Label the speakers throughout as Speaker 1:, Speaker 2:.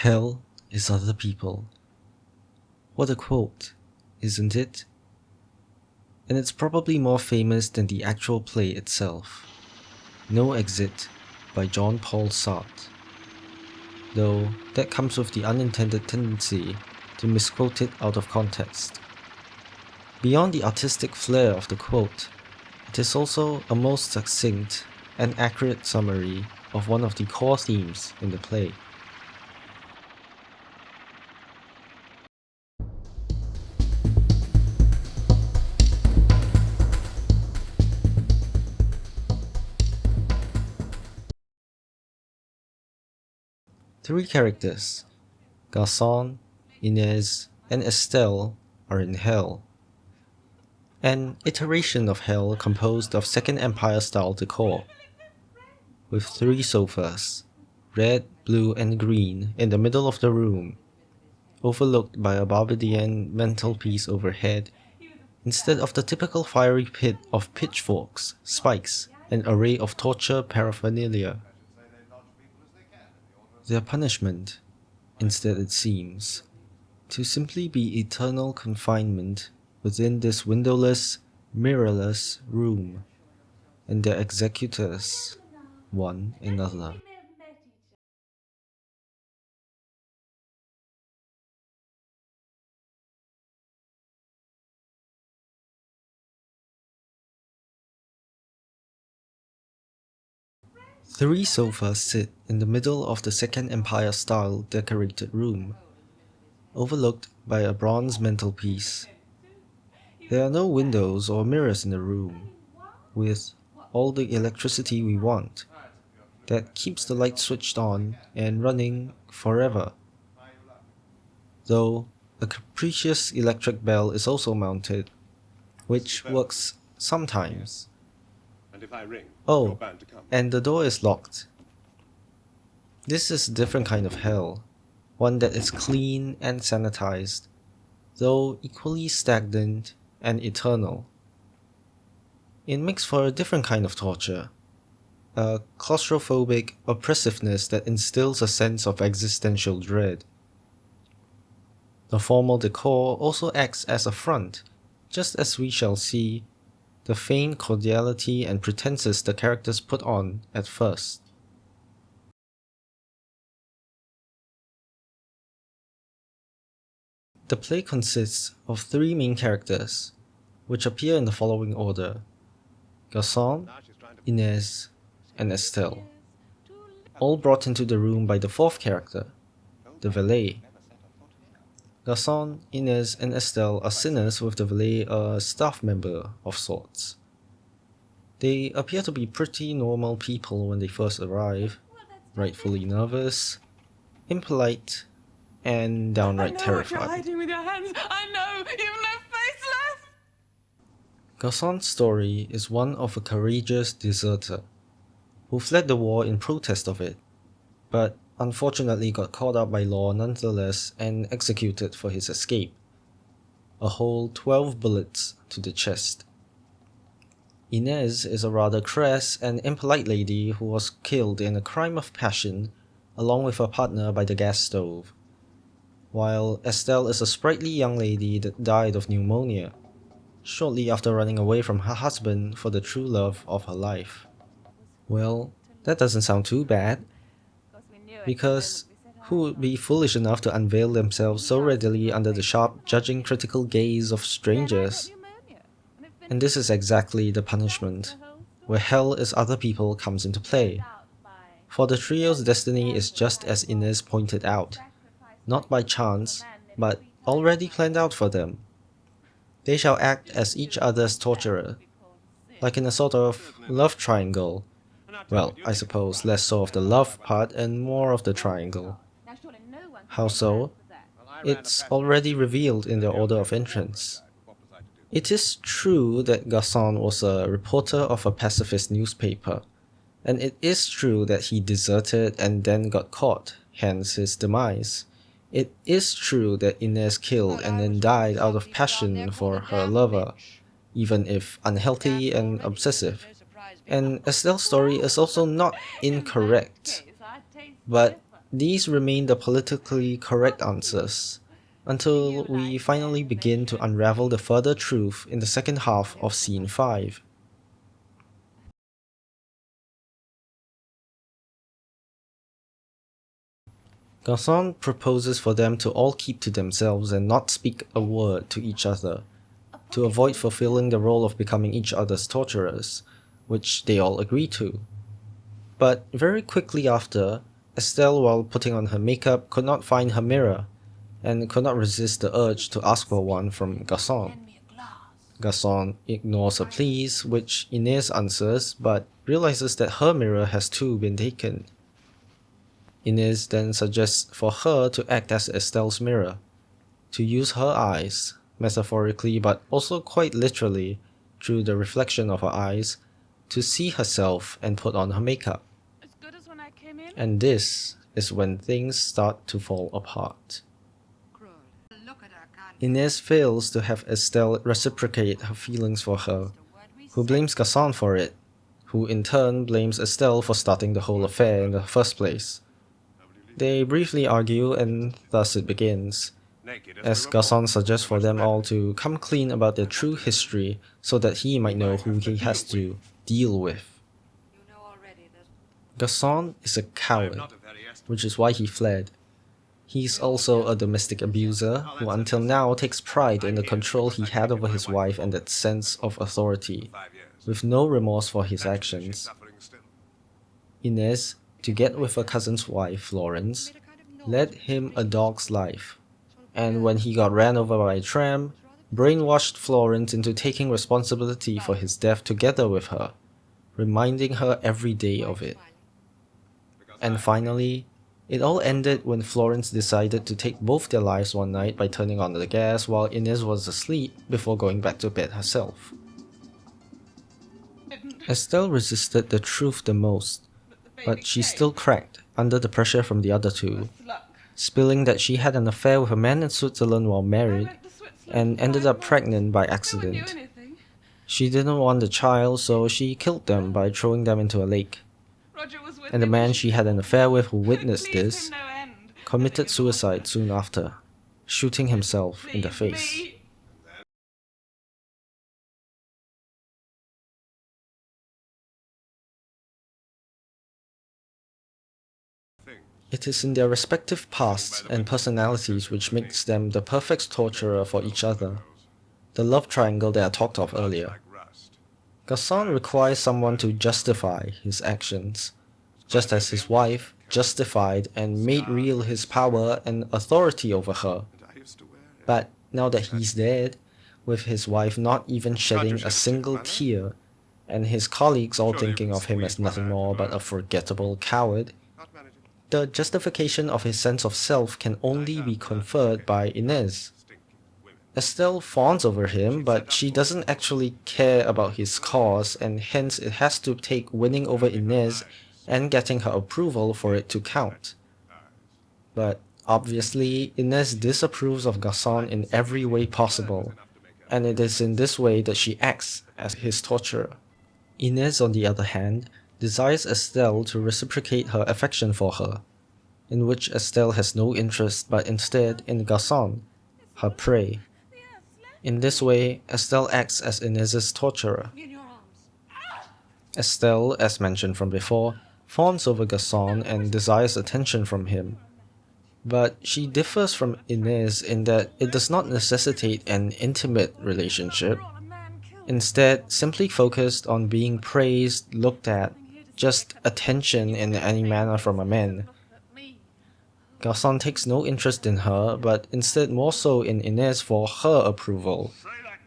Speaker 1: Hell is other people. What a quote, isn't it? And it's probably more famous than the actual play itself. No Exit by Jean-Paul Sartre. Though that comes with the unintended tendency to misquote it out of context. Beyond the artistic flair of the quote, it is also a most succinct and accurate summary of one of the core themes in the play. Three characters, Garçon, Inez, and Estelle, are in hell. An iteration of hell composed of Second Empire style decor, with three sofas, red, blue, and green, in the middle of the room, overlooked by a Barbadian mantelpiece overhead, instead of the typical fiery pit of pitchforks, spikes, and array of torture paraphernalia. Their punishment, instead it seems, to simply be eternal confinement within this windowless, mirrorless room, and their executors, one another. Three sofas sit in the middle of the Second Empire-style decorated room, overlooked by a bronze mantelpiece. There are no windows or mirrors in the room, with all the electricity we want, that keeps the light switched on and running forever. Though a capricious electric bell is also mounted, which works sometimes. Oh, and the door is locked. This is a different kind of hell, one that is clean and sanitized, though equally stagnant and eternal. It makes for a different kind of torture, a claustrophobic oppressiveness that instills a sense of existential dread. The formal decor also acts as a front, just as we shall see the feigned cordiality and pretenses the characters put on at first. The play consists of three main characters, which appear in the following order: Garçon, Inez, and Estelle, all brought into the room by the fourth character, the valet. Garçon, Inez, and Estelle are sinners, with the valet a staff member of sorts. They appear to be pretty normal people when they first arrive, rightfully nervous, impolite, and downright terrified.
Speaker 2: What you're hiding with your hands. I know, you've no face left.
Speaker 1: Garçon's story is one of a courageous deserter who fled the war in protest of it, but unfortunately got caught up by law nonetheless and executed for his escape. A whole 12 bullets to the chest. Inez is a rather crass and impolite lady who was killed in a crime of passion along with her partner by the gas stove, while Estelle is a sprightly young lady that died of pneumonia, shortly after running away from her husband for the true love of her life. Well, that doesn't sound too bad, because who would be foolish enough to unveil themselves so readily under the sharp, judging, critical gaze of strangers? And this is exactly the punishment, where hell is other people comes into play. For the trio's destiny is just as Inez pointed out, not by chance, but already planned out for them. They shall act as each other's torturer, like in a sort of love triangle. Well, I suppose less so of the love part and more of the triangle. How so? It's already revealed in their order of entrance. It is true that Garçon was a reporter of a pacifist newspaper, and it is true that he deserted and then got caught, hence his demise. It is true that Inez killed and then died out of passion for her lover, even if unhealthy and obsessive. And Estelle's story is also not incorrect, but these remain the politically correct answers, until we finally begin to unravel the further truth in the second half of Scene 5. Garçon proposes for them to all keep to themselves and not speak a word to each other, to avoid fulfilling the role of becoming each other's torturers, which they all agree to. But very quickly after, Estelle, while putting on her makeup, could not find her mirror, and could not resist the urge to ask for one from Garçon. Garçon ignores her pleas, which Inez answers, but realizes that her mirror has too been taken. Inez then suggests for her to act as Estelle's mirror, to use her eyes, metaphorically but also quite literally, through the reflection of her eyes, to see herself and put on her makeup.
Speaker 2: As good as when I came in.
Speaker 1: And this is when things start to fall apart. Inez fails to have Estelle reciprocate her feelings for her, who blames Garçon for it, who in turn blames Estelle for starting the whole affair in the first place. They briefly argue, and thus it begins, as Garçon suggests for them all to come clean about their true history so that he might know who he has to deal with. Garçon is a coward, which is why he fled. He's also a domestic abuser who until now takes pride in the control he had over his wife and that sense of authority, with no remorse for his actions. Inez, to get with her cousin's wife, Florence, led him a dog's life, and when he got ran over by a tram, brainwashed Florence into taking responsibility for his death together with her, reminding her every day of it. And finally, it all ended when Florence decided to take both their lives one night by turning on the gas while Inez was asleep before going back to bed herself. Estelle resisted the truth the most, but she still cracked under the pressure from the other two, spilling that she had an affair with a man in Switzerland while married, and ended up pregnant by accident. She didn't want the child, so she killed them by throwing them into a lake. And the man she had an affair with who witnessed this committed suicide soon after, shooting himself in the face. It is in their respective pasts and personalities which makes them the perfect torturer for each other, the love triangle that I talked of earlier. Garçon requires someone to justify his actions, just as his wife justified and made real his power and authority over her. But now that he's dead, with his wife not even shedding a single tear, and his colleagues all thinking of him as nothing more but a forgettable coward, the justification of his sense of self can only be conferred by Inez. Estelle fawns over him, but she doesn't actually care about his cause, and hence it has to take winning over Inez and getting her approval for it to count. But obviously, Inez disapproves of Garçon in every way possible, and it is in this way that she acts as his torturer. Inez, on the other hand, desires Estelle to reciprocate her affection for her, in which Estelle has no interest but instead in Garçon, her prey. In this way, Estelle acts as Inez's torturer. Estelle, as mentioned from before, fawns over Garçon and desires attention from him. But she differs from Inez in that it does not necessitate an intimate relationship, instead simply focused on being praised, looked at, just attention in any manner from a man. Garçon takes no interest in her, but instead more so in Inez for her approval,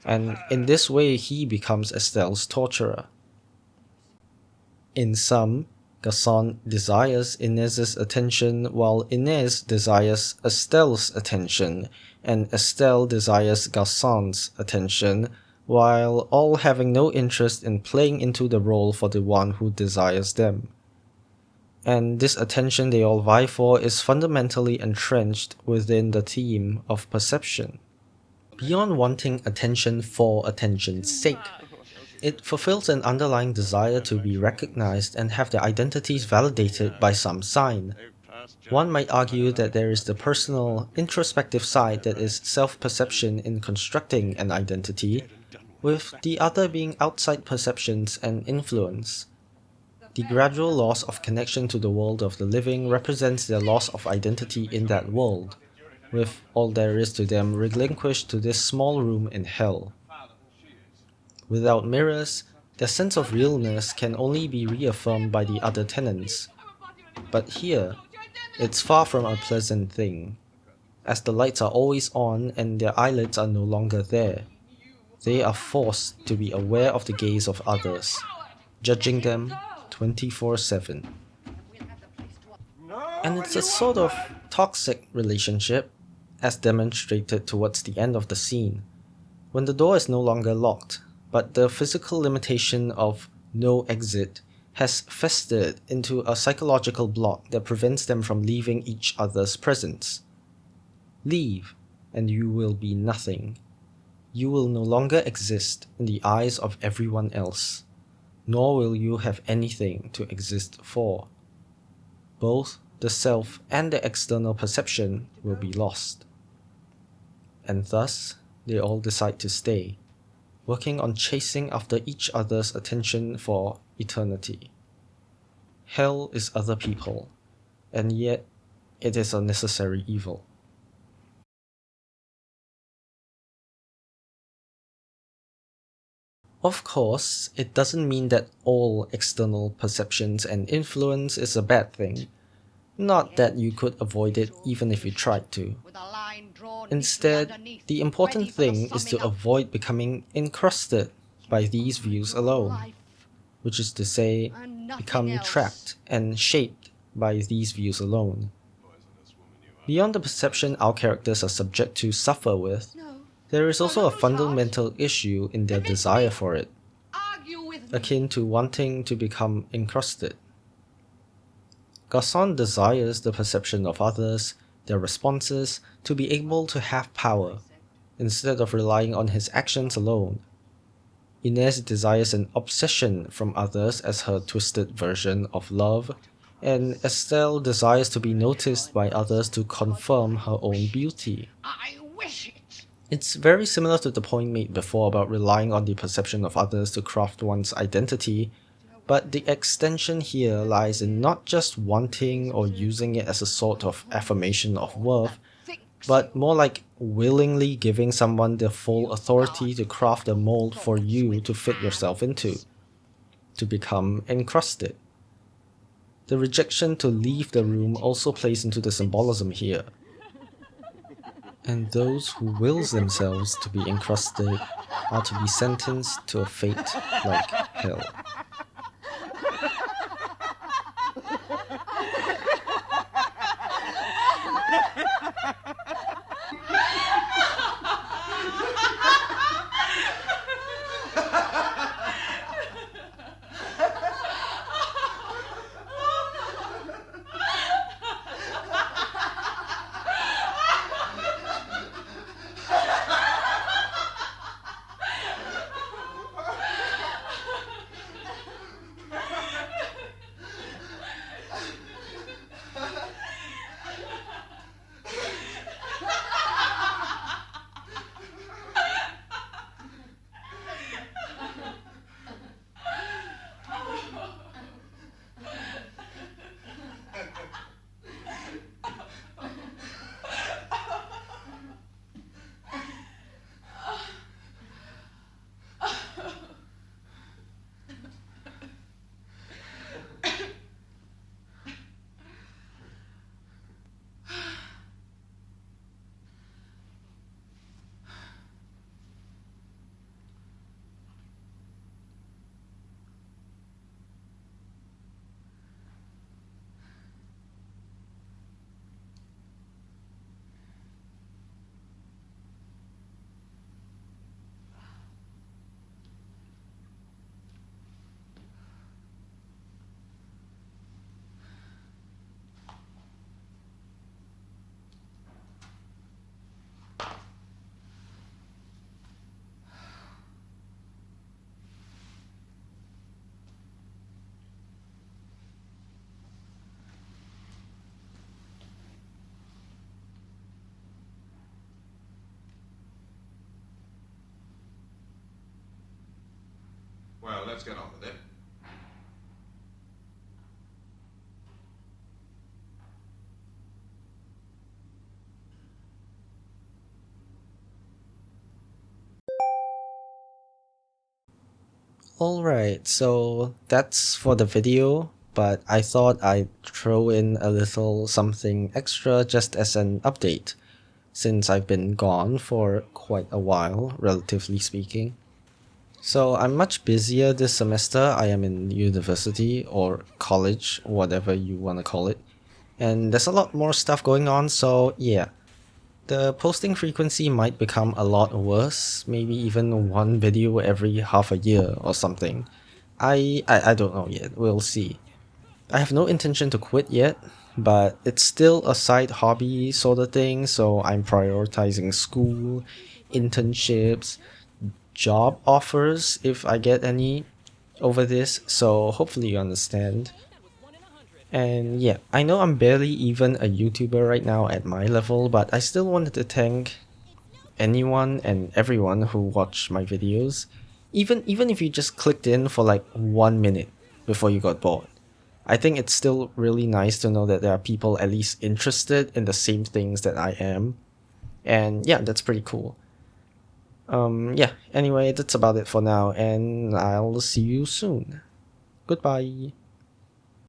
Speaker 1: and in this way he becomes Estelle's torturer. In sum, Garçon desires Inez's attention while Inez desires Estelle's attention, and Estelle desires Garçon's attention, while all having no interest in playing into the role for the one who desires them. And this attention they all vie for is fundamentally entrenched within the theme of perception. Beyond wanting attention for attention's sake, it fulfills an underlying desire to be recognized and have their identities validated by some sign. One might argue that there is the personal, introspective side that is self-perception in constructing an identity, with the other being outside perceptions and influence. The gradual loss of connection to the world of the living represents their loss of identity in that world, with all there is to them relinquished to this small room in hell. Without mirrors, their sense of realness can only be reaffirmed by the other tenants. But here, it's far from a pleasant thing, as the lights are always on and their eyelids are no longer there. They are forced to be aware of the gaze of others, judging them 24/7. And it's a sort of toxic relationship, as demonstrated towards the end of the scene, when the door is no longer locked, but the physical limitation of no exit has festered into a psychological block that prevents them from leaving each other's presence. Leave, and you will be nothing. You will no longer exist in the eyes of everyone else, nor will you have anything to exist for. Both the self and the external perception will be lost. And thus, they all decide to stay, working on chasing after each other's attention for eternity. Hell is other people, and yet it is a necessary evil. Of course, it doesn't mean that all external perceptions and influence is a bad thing. Not that you could avoid it even if you tried to. Instead, the important thing is to avoid becoming encrusted by these views alone, which is to say, become trapped and shaped by these views alone. Beyond the perception our characters are subject to suffer with, there is also a fundamental issue in their desire for it, akin to wanting to become encrusted. Garçon desires the perception of others, their responses, to be able to have power, instead of relying on his actions alone. Inez desires an obsession from others as her twisted version of love, and Estelle desires to be noticed by others to confirm her own beauty. It's very similar to the point made before about relying on the perception of others to craft one's identity, but the extension here lies in not just wanting or using it as a sort of affirmation of worth, but more like willingly giving someone the full authority to craft a mold for you to fit yourself into, to become encrusted. The rejection to leave the room also plays into the symbolism here. And those who wills themselves to be encrusted are to be sentenced to a fate like hell.
Speaker 3: Well, let's get on with it.
Speaker 1: Alright, so that's for the video, but I thought I'd throw in a little something extra just as an update, since I've been gone for quite a while, relatively speaking. So I'm much busier this semester. I am in university or college, whatever you want to call it. And there's a lot more stuff going on, so yeah. The posting frequency might become a lot worse, maybe even one video every half a year or something. I don't know yet, we'll see. I have no intention to quit yet, but it's still a side hobby sort of thing, so I'm prioritizing school, internships, job offers if I get any over this, so hopefully you understand. And yeah, I know I'm barely even a YouTuber right now at my level, but I still wanted to thank anyone and everyone who watched my videos, even if you just clicked in for like 1 minute before you got bored. I think it's still really nice to know that there are people at least interested in the same things that I am. And yeah, that's pretty cool. Yeah, anyway, that's about it for now, and I'll see you soon. Goodbye.